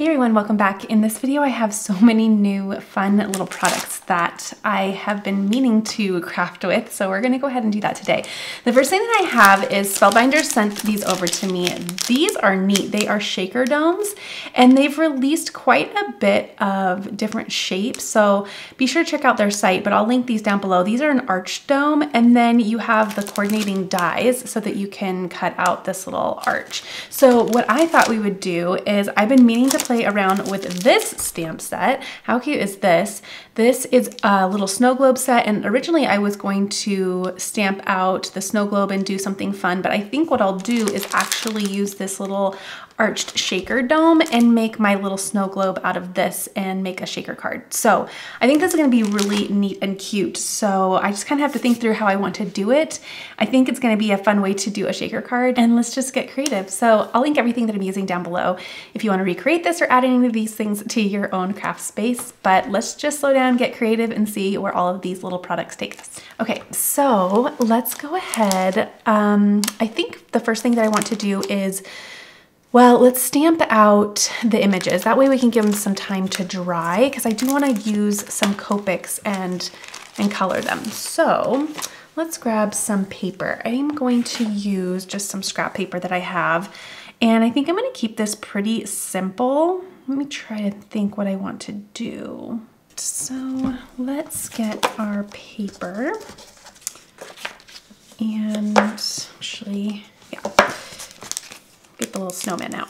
Hey everyone, welcome back. In this video I have so many new fun little products that I have been meaning to craft with, so we're gonna go ahead and do that today. The first thing that I have is Spellbinder sent these over to me. These are neat. They are shaker domes and they've released quite a bit of different shapes, so be sure to check out their site, but I'll link these down below. These are an arch dome and then you have the coordinating dies so that you can cut out this little arch. So what I thought we would do is I've been meaning to play around with this stamp set. How cute is this? This is a little snow globe set, and originally I was going to stamp out the snow globe and do something fun, but I think what I'll do is actually use this little arched shaker dome and make my little snow globe out of this and make a shaker card. So I think this is gonna be really neat and cute. So I just kind of have to think through how I want to do it. I think it's gonna be a fun way to do a shaker card, and let's just get creative. So I'll link everything that I'm using down below if you wanna recreate this or add any of these things to your own craft space. But let's just slow down, get creative, and see where all of these little products take us. Okay, so let's go ahead. I think the first thing that I want to do is, well, let's stamp out the images. That way we can give them some time to dry, because I do want to use some Copics and color them. So let's grab some paper. I'm going to use just some scrap paper that I have, and I think I'm going to keep this pretty simple. Let me try to think what I want to do. So let's get our paper and actually, yeah. Get the little snowman out.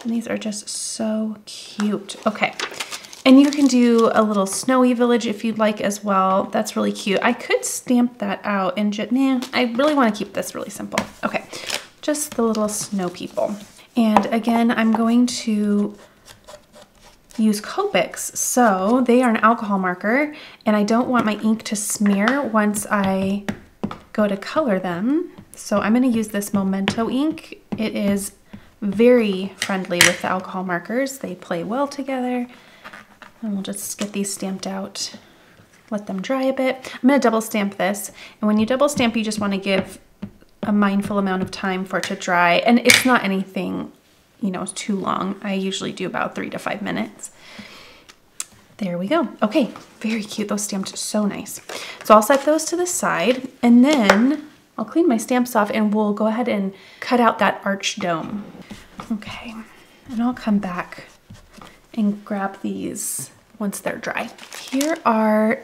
And these are just so cute. Okay, and you can do a little snowy village if you'd like as well. That's really cute. I could stamp that out and just, I really want to keep this really simple. Okay, just the little snow people. And again, I'm going to use Copics. So they are an alcohol marker, and I don't want my ink to smear once I go to color them. So I'm going to use this Memento ink. It is very friendly with the alcohol markers. They play well together. And we'll just get these stamped out, let them dry a bit. I'm gonna double stamp this. And when you double stamp, you just wanna give a mindful amount of time for it to dry. And it's not anything, you know, too long. I usually do about 3 to 5 minutes. There we go. Okay, very cute. Those stamped so nice. So I'll set those to the side, and then I'll clean my stamps off and we'll go ahead and cut out that arch dome. Okay, and I'll come back and grab these once they're dry. Here are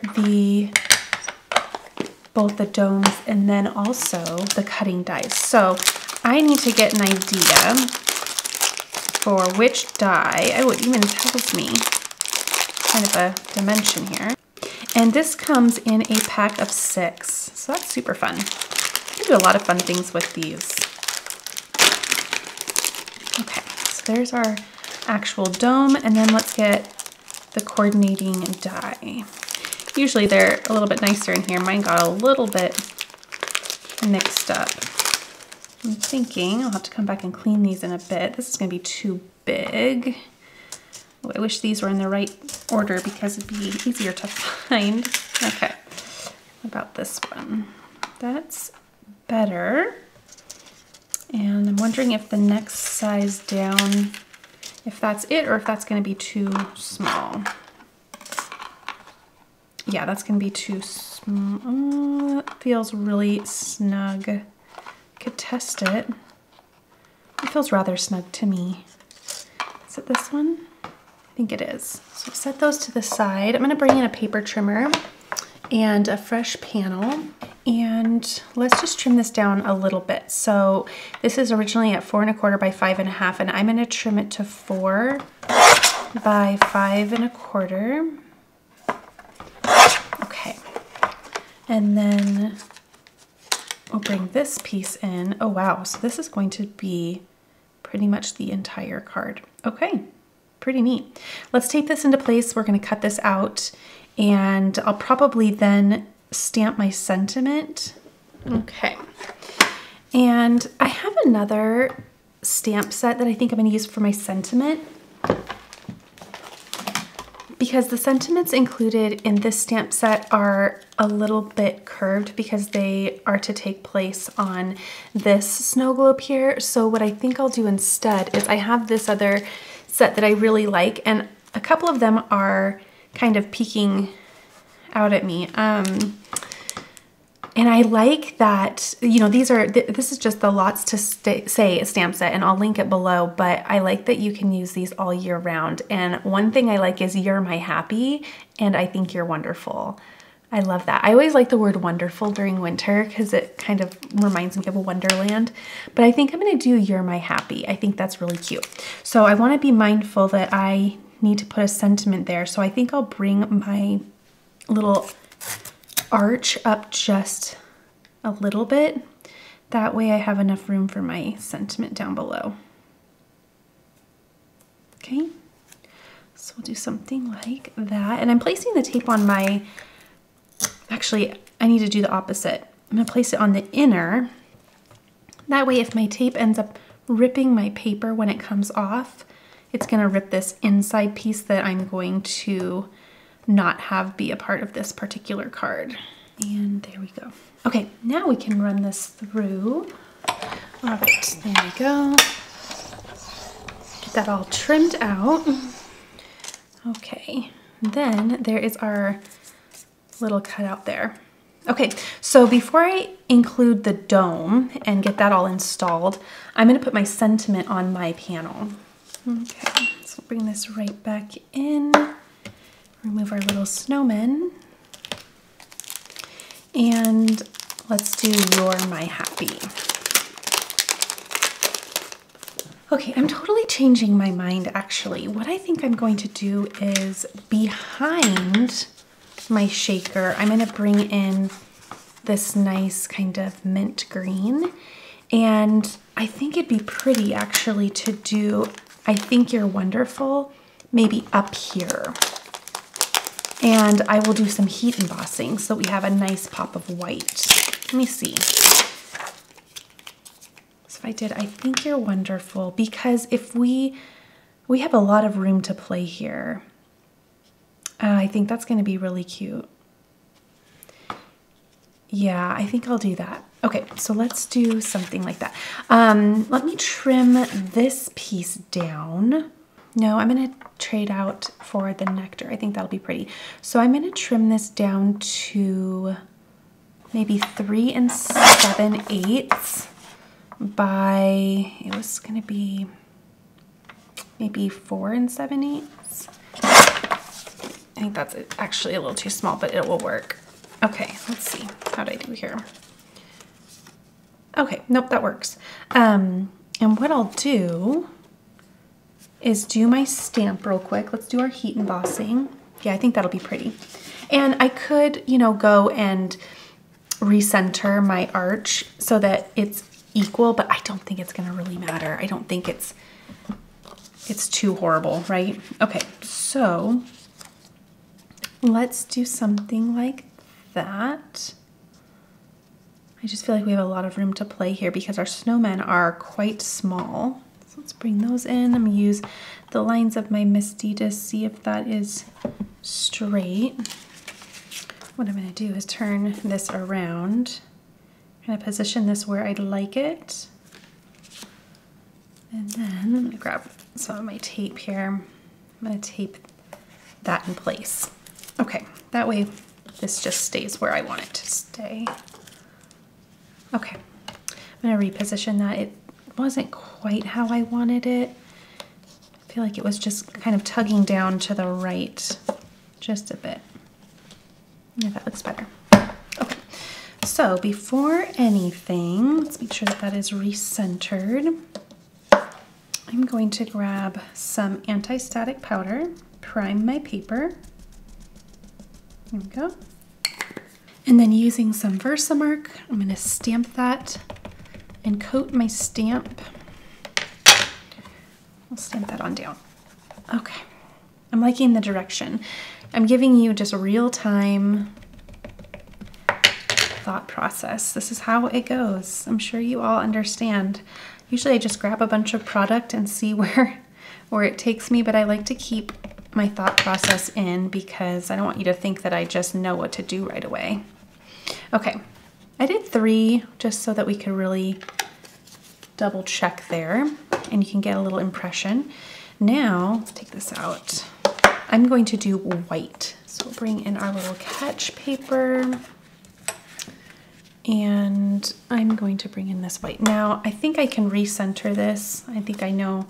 both the domes and then also the cutting dies. So I need to get an idea for which die. Oh, it even tells me kind of a dimension here. And this comes in a pack of 6, so that's super fun. I do a lot of fun things with these. Okay, so there's our actual dome, and then let's get the coordinating die. Usually they're a little bit nicer in here. Mine got a little bit mixed up. I'm thinking I'll have to come back and clean these in a bit. This is gonna be too big. Oh, I wish these were in the right order because it'd be easier to find. Okay, what about this one? That's better. And I'm wondering if the next size down, if that's it or if that's going to be too small. Yeah, that's going to be too small. It feels really snug. Could test it. It feels rather snug to me. Is it this one? I think it is. So set those to the side. I'm going to bring in a paper trimmer and a fresh panel, and let's just trim this down a little bit. So this is originally at 4 1/4 by 5 1/2, and I'm going to trim it to 4 by 5 1/4. Okay, and then we'll bring this piece in. Oh wow, so this is going to be pretty much the entire card. Okay, pretty neat. Let's tape this into place. We're going to cut this out, and I'll probably then stamp my sentiment. Okay, and I have another stamp set that I think I'm going to use for my sentiment, because the sentiments included in this stamp set are a little bit curved because they are to take place on this snow globe here. So what I think I'll do instead is I have this other set that I really like, and a couple of them are kind of peeking out at me. And I like that, you know, this is just the Lots to Say stamp set, and I'll link it below, but I like that you can use these all year round. And one thing I like is You're My Happy, and I Think You're Wonderful. I love that. I always like the word wonderful during winter because it kind of reminds me of a wonderland, but I think I'm gonna do You're My Happy. I think that's really cute. So I wanna be mindful that I need to put a sentiment there. So I think I'll bring my little arch up just a little bit. That way I have enough room for my sentiment down below. Okay, so we'll do something like that. And I'm placing the tape on my, actually I need to do the opposite. I'm gonna place it on the inner. That way if my tape ends up ripping my paper when it comes off, it's gonna rip this inside piece that I'm going to not have be a part of this particular card. And there we go. Okay, now we can run this through. All right, there we go. Get that all trimmed out. Okay, then there is our little cutout there. Okay, so before I include the dome and get that all installed, I'm gonna put my sentiment on my panel. Okay, so bring this right back in. Remove our little snowman. And let's do You're My Happy. Okay, I'm totally changing my mind actually. What I think I'm going to do is behind my shaker, I'm gonna bring in this nice kind of mint green. And I think it'd be pretty actually to do I Think You're Wonderful maybe up here. And I will do some heat embossing so we have a nice pop of white. Let me see. So if I did I Think You're Wonderful, because if we have a lot of room to play here. I think that's gonna be really cute. Yeah, I think I'll do that. Okay, so let's do something like that. Let me trim this piece down. No, I'm gonna trade out for the nectar. I think that'll be pretty. So I'm gonna trim this down to maybe 3 7/8 by, it was gonna be maybe 4 7/8. I think that's actually a little too small, but it will work. Okay, let's see. How'd I do here? Okay, nope, that works. And what I'll do is do my stamp real quick. Let's do our heat embossing. Yeah, I think that'll be pretty. And I could, you know, go and recenter my arch so that it's equal, but I don't think it's gonna really matter. I don't think it's too horrible, right? Okay, so let's do something like that. I just feel like we have a lot of room to play here because our snowmen are quite small. So let's bring those in. I'm gonna use the lines of my MISTI to see if that is straight. What I'm gonna do is turn this around. I'm gonna position this where I'd like it. And then I'm gonna grab some of my tape here. I'm gonna tape that in place. Okay, that way this just stays where I want it to stay. Okay, I'm gonna reposition that. It wasn't quite how I wanted it. I feel like it was just kind of tugging down to the right just a bit. Yeah, that looks better. Okay, so before anything, let's make sure that that is recentered. I'm going to grab some anti-static powder, prime my paper. There we go. And then using some Versamark, I'm going to stamp that and coat my stamp. I'll stamp that on down. Okay, I'm liking the direction. I'm giving you just a real-time thought process. This is how it goes. I'm sure you all understand. Usually I just grab a bunch of product and see where it takes me, but I like to keep my thought process in because I don't want you to think that I just know what to do right away. Okay, I did 3 just so that we could really double check there and you can get a little impression. Now, let's take this out. I'm going to do white. So we'll bring in our little catch paper. And I'm going to bring in this white. Now, I think I can recenter this. I think I know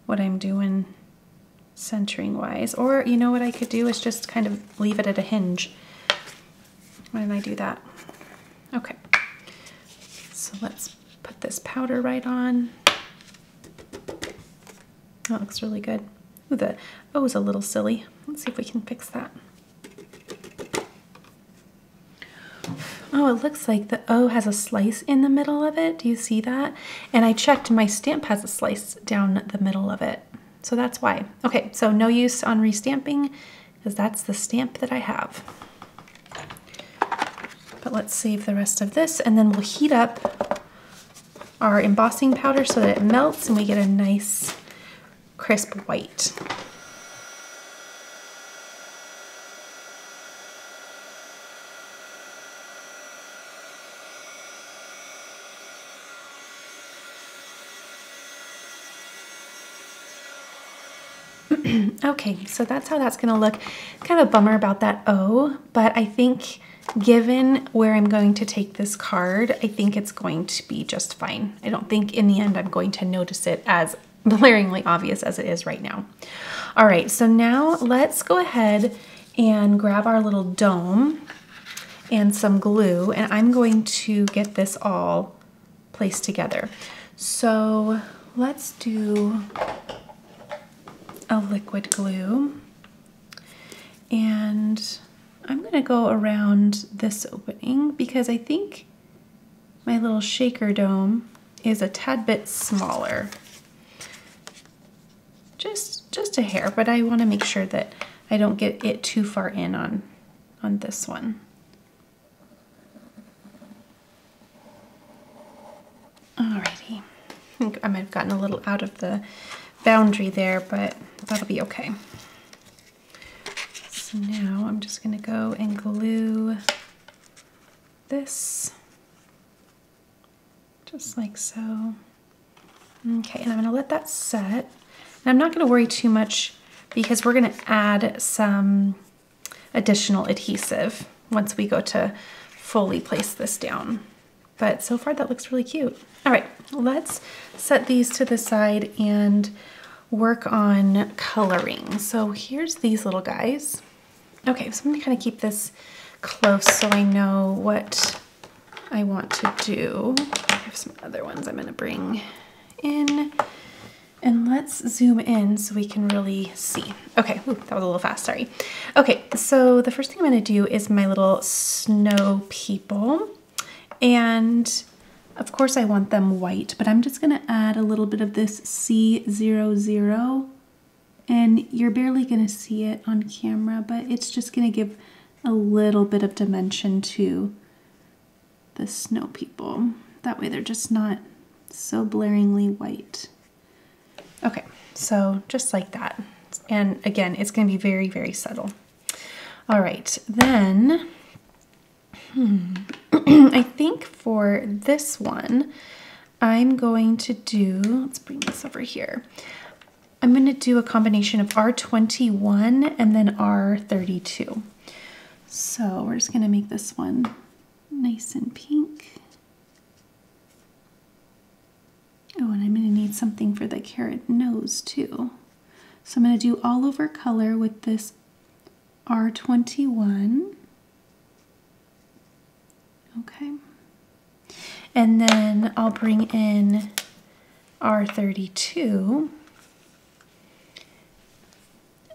what I'm doing centering wise. Or, you know what I could do is just kind of leave it at a hinge. Why didn't I do that? Okay. So let's put this powder right on. That looks really good. Ooh, the O is a little silly. Let's see if we can fix that. Oh, it looks like the O has a slice in the middle of it. Do you see that? And I checked, my stamp has a slice down the middle of it. So that's why. Okay, so no use on restamping because that's the stamp that I have. But let's save the rest of this and then we'll heat up our embossing powder so that it melts and we get a nice crisp white. Okay, so that's how that's gonna look. Kind of a bummer about that O, but I think given where I'm going to take this card, I think it's going to be just fine. I don't think in the end I'm going to notice it as blaringly obvious as it is right now. All right, so now let's go ahead and grab our little dome and some glue, and I'm going to get this all placed together. So let's do a liquid glue, and I'm gonna go around this opening because I think my little shaker dome is a tad bit smaller. Just a hair, but I want to make sure that I don't get it too far in on this one. Alrighty, I think I might have gotten a little out of the boundary there, but that'll be okay. So now I'm just gonna go and glue this just like so. Okay, and I'm gonna let that set. And I'm not gonna worry too much because we're gonna add some additional adhesive once we go to fully place this down. But so far that looks really cute. All right, let's set these to the side and work on coloring. So here's these little guys. Okay, so I'm gonna kind of keep this close so I know what I want to do. I have some other ones I'm gonna bring in, and let's zoom in so we can really see. Okay, ooh, that was a little fast, sorry. Okay, so the first thing I'm gonna do is my little snow people. And of course I want them white, but I'm just gonna add a little bit of this C00, and you're barely gonna see it on camera, but it's just gonna give a little bit of dimension to the snow people. That way they're just not so blaringly white. Okay, so just like that. And again, it's gonna be very, very subtle. All right, then, I think for this one, I'm going to do, let's bring this over here. I'm gonna do a combination of R21 and then R32. So we're just gonna make this one nice and pink. Oh, and I'm gonna need something for the carrot nose too. So I'm gonna do all over color with this R21. Okay. And then I'll bring in R32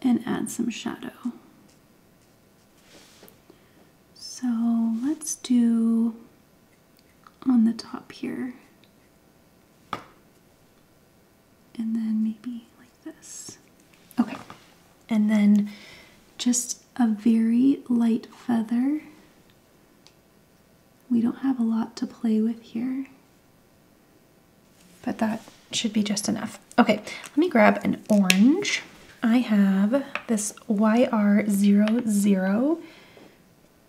and add some shadow. So let's do on the top here. And then maybe like this. Okay. And then just a very light feather. We don't have a lot to play with here, but that should be just enough. Okay, let me grab an orange. I have this YR00.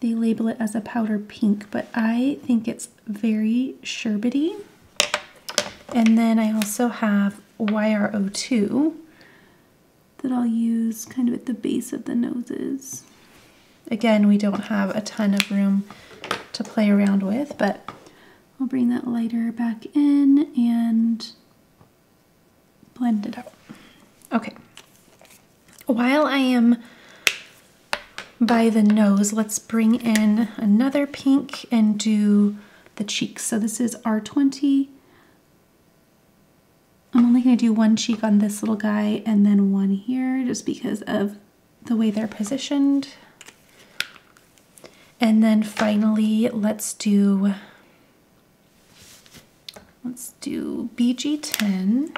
They label it as a powder pink, but I think it's very sherbety. And then I also have YR02. that I'll use kind of at the base of the noses. Again, we don't have a ton of room to play around with, but I'll bring that lighter back in and blend it out. Okay. While I am by the nose, let's bring in another pink and do the cheeks. So this is R20. I'm only going to do one cheek on this little guy and then one here just because of the way they're positioned. And then finally, let's do BG10.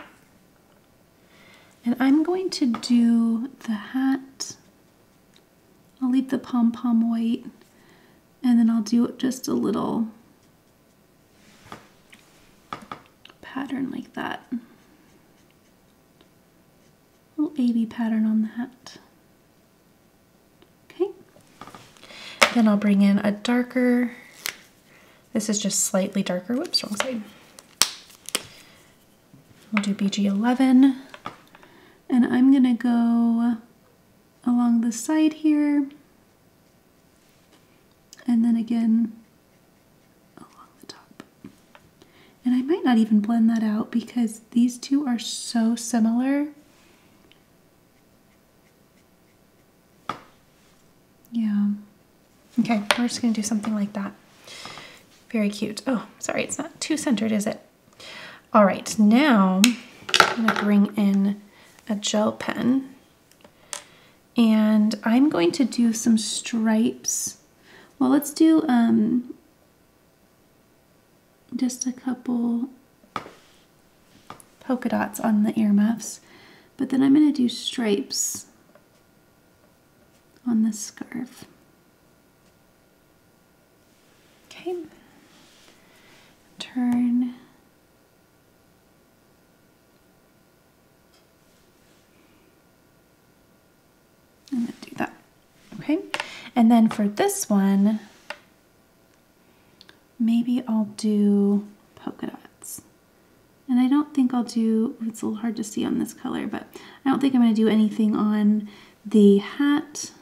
And I'm going to do the hat. I'll leave the pom-pom white, and then I'll do just a little pattern like that. A little AB pattern on the hat. Okay. Then I'll bring in a darker, this is just slightly darker, whoops, wrong side. We'll do BG11, and I'm gonna go along the side here, and then again along the top. And I might not even blend that out because these two are so similar. Yeah. Okay, we're just gonna do something like that. Very cute. Oh, sorry, it's not too centered, is it? All right, now I'm gonna bring in a gel pen and I'm going to do some stripes. Well, let's do just a couple polka dots on the earmuffs, but then I'm gonna do stripes on this scarf. Okay, turn. I'm gonna do that, okay? And then for this one, maybe I'll do polka dots. And I don't think I'll do, it's a little hard to see on this color, but I don't think I'm gonna do anything on the hat.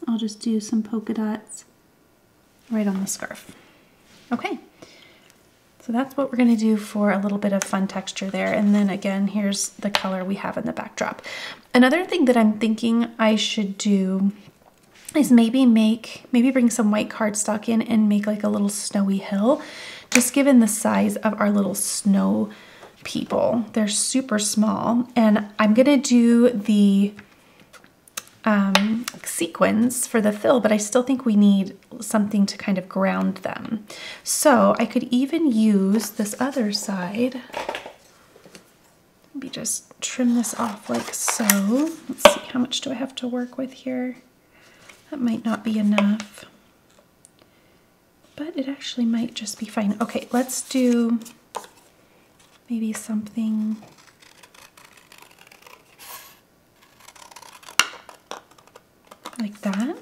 I'll just do some polka dots right on the scarf. Okay, so that's what we're gonna do for a little bit of fun texture there. And then again, here's the color we have in the backdrop. Another thing that I'm thinking I should do is maybe bring some white cardstock in and make like a little snowy hill, just given the size of our little snow people. They're super small, and I'm gonna do the sequins for the fill, but I still think we need something to kind of ground them. So I could even use this other side. Maybe just trim this off like so. Let's see, how much do I have to work with here? That might not be enough, but it actually might just be fine. Okay, let's do maybe something like that.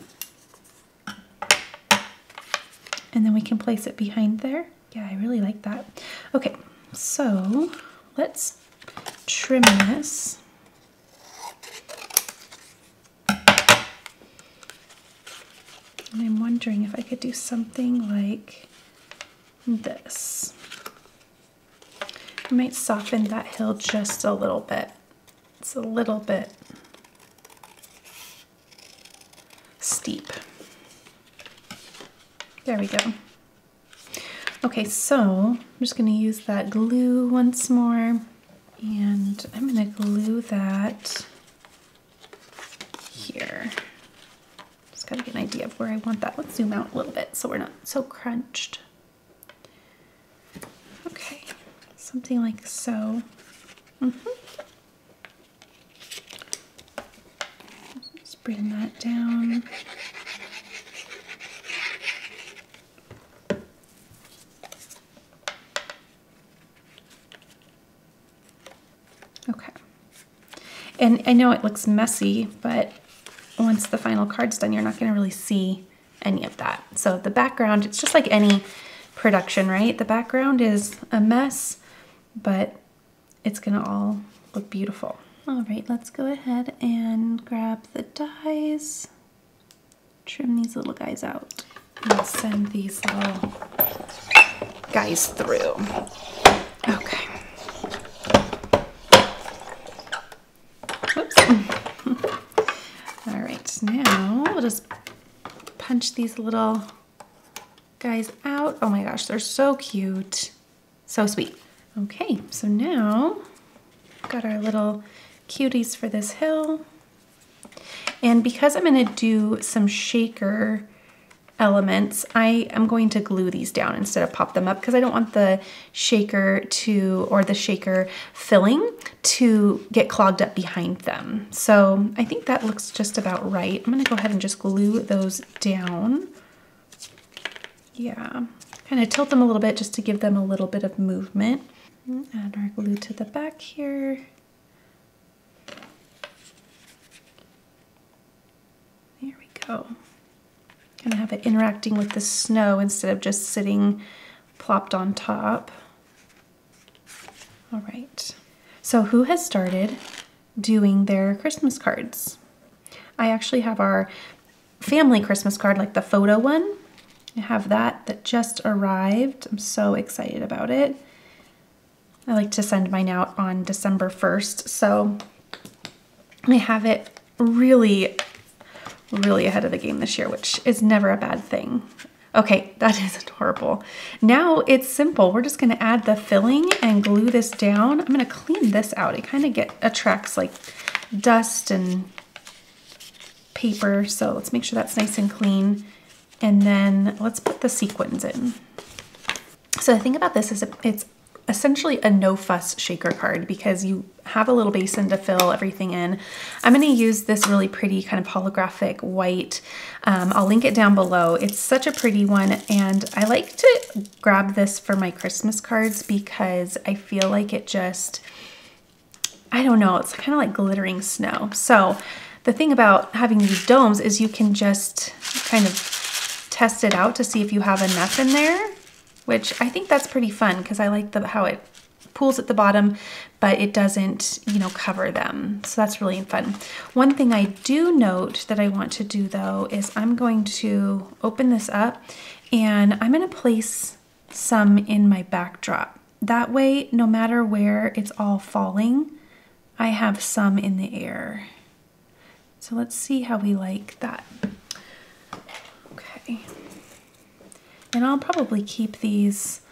And then we can place it behind there. Yeah, I really like that. Okay, so let's trim this. And I'm wondering if I could do something like this. I might soften that hill just a little bit. It's a little bit steep. There we go. Okay, so I'm just going to use that glue once more, and I'm going to glue that here. Just got to get an idea of where I want that. Let's zoom out a little bit so we're not so crunched. Okay, something like so. Just bring that down. Okay, and I know it looks messy, but once the final card's done, you're not going to really see any of that. So the background, it's just like any production, right? The background is a mess, but it's going to all look beautiful. All right, let's go ahead and grab the dies, trim these little guys out, and send these little guys through. Okay. Whoops. All right, now we'll just punch these little guys out. Oh my gosh, they're so cute. So sweet. Okay, so now got our little cuties for this hill. And because I'm gonna do some shaker elements, I am going to glue these down instead of pop them up because I don't want the shaker or the shaker filling to get clogged up behind them. So I think that looks just about right. I'm gonna go ahead and just glue those down. Yeah, kind of tilt them a little bit just to give them a little bit of movement. Add our glue to the back here. There we go. Kind of have it interacting with the snow instead of just sitting plopped on top. All right. So who has started doing their Christmas cards? I actually have our family Christmas card, like the photo one. I have that just arrived. I'm so excited about it. I like to send mine out on December 1st, so I have it really ahead of the game this year, which is never a bad thing. Okay, that is adorable. Now it's simple. We're just gonna add the filling and glue this down. I'm gonna clean this out. It kind of attracts like dust and paper, so let's make sure that's nice and clean. And then let's put the sequins in. So the thing about this is it's essentially a no fuss shaker card because you have a little basin to fill everything in. I'm going to use this really pretty kind of holographic white. I'll link it down below. It's such a pretty one, and I like to grab this for my Christmas cards because I feel like it just, I don't know, it's kind of like glittering snow. So the thing about having these domes is you can just kind of test it out to see if you have enough in there, which I think that's pretty fun because I like how it pools at the bottom, but it doesn't, you know, cover them. So that's really fun. One thing I do note that I want to do though is I'm going to open this up and I'm going to place some in my backdrop. That way, no matter where it's all falling, I have some in the air. So let's see how we like that. Okay. And I'll probably keep these,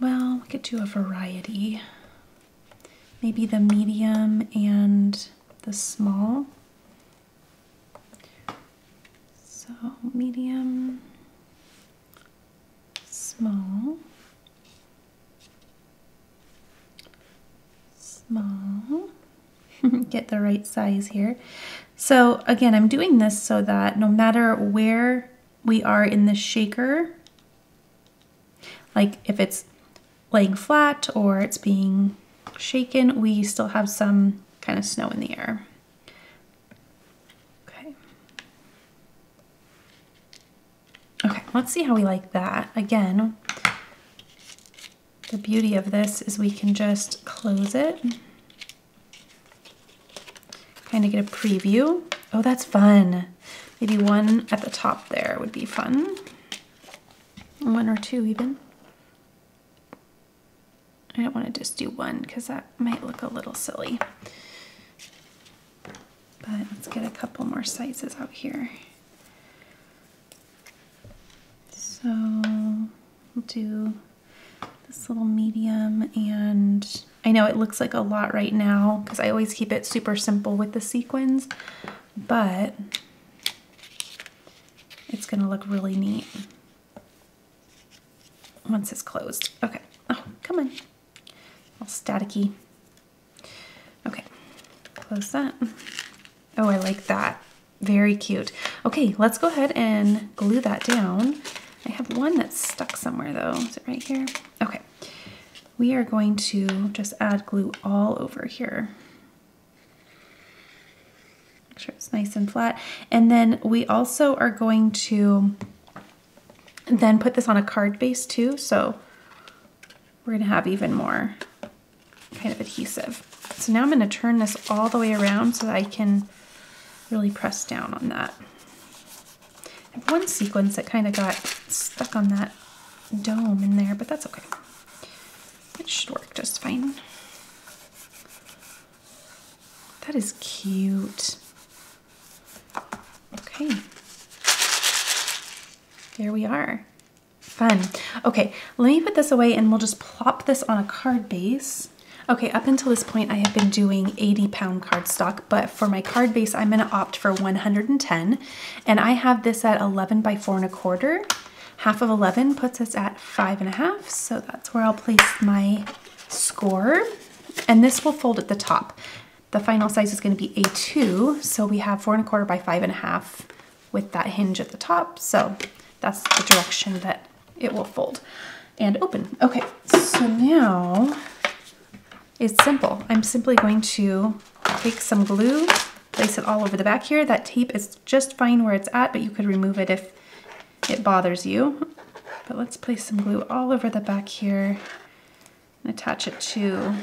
well, we could do a variety. Maybe the medium and the small. So medium, small, small. Get the right size here. So again, I'm doing this so that no matter where we are in the shaker, like if it's laying flat or it's being shaken, we still have some kind of snow in the air. Okay. Okay, let's see how we like that. Again, the beauty of this is we can just close it. Kind of get a preview. Oh, that's fun. Maybe one at the top there would be fun. One or two even. I don't want to just do one because that might look a little silly. But let's get a couple more sizes out here. So we'll do this little medium, and I know it looks like a lot right now because I always keep it super simple with the sequins, but it's gonna look really neat once it's closed. Okay, oh, come on, all staticky. Okay, close that. Oh, I like that, very cute. Okay, let's go ahead and glue that down. I have one that's stuck somewhere though. Is it right here? Okay. We are going to just add glue all over here. Make sure it's nice and flat. And then we also are going to then put this on a card base too. So we're gonna have even more kind of adhesive. So now I'm going to turn this all the way around so that I can really press down on that. I have one sequence that kind of got stuck on that dome in there, but that's okay. It should work just fine. That is cute. Okay. There we are. Fun. Okay, let me put this away and we'll just plop this on a card base. Okay, up until this point I have been doing 80-pound cardstock, but for my card base I'm gonna opt for 110, and I have this at 11 by 4 1/4. Half of 11 puts us at 5 1/2, so that's where I'll place my score, and this will fold at the top. The final size is going to be A2, so we have 4 1/4 by 5 1/2 with that hinge at the top, so that's the direction that it will fold and open. Okay, so now it's simple. I'm simply going to take some glue, place it all over the back here. That tape is just fine where it's at, but you could remove it if it bothers you. But let's place some glue all over the back here and attach it to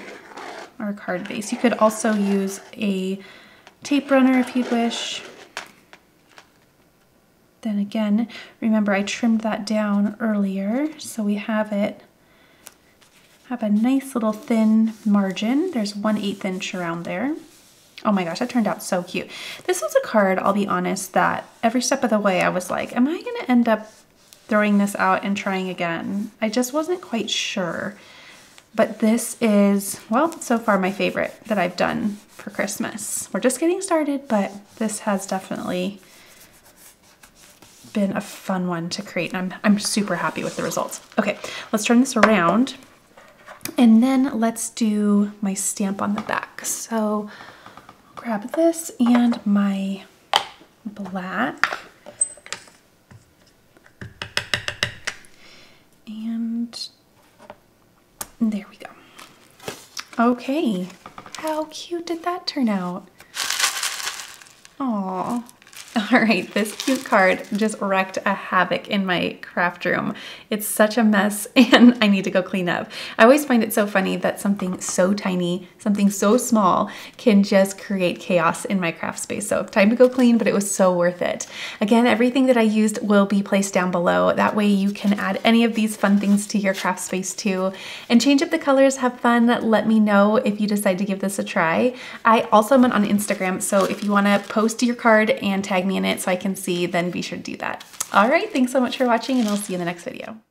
our card base. You could also use a tape runner if you'd wish. Then again, remember I trimmed that down earlier, so we have a nice little thin margin. There's 1/8 inch around there. Oh my gosh, that turned out so cute. This was a card, I'll be honest, that every step of the way I was like, am I gonna end up throwing this out and trying again? I just wasn't quite sure. But this is, well, so far my favorite that I've done for Christmas. We're just getting started, but this has definitely been a fun one to create, and I'm super happy with the results. Okay, let's turn this around, and then let's do my stamp on the back. So I'll grab this and my black, and there we go. Okay, how cute did that turn out? Aww. All right, this cute card just wreaked a havoc in my craft room. It's such a mess and I need to go clean up. I always find it so funny that something so tiny, something so small can just create chaos in my craft space. So time to go clean, but it was so worth it. Again, everything that I used will be placed down below. That way you can add any of these fun things to your craft space too. And change up the colors, have fun. Let me know if you decide to give this a try. I also am on Instagram, so if you wanna post your card and tag me in it so I can see, then be sure to do that. All right, thanks so much for watching, and I'll see you in the next video.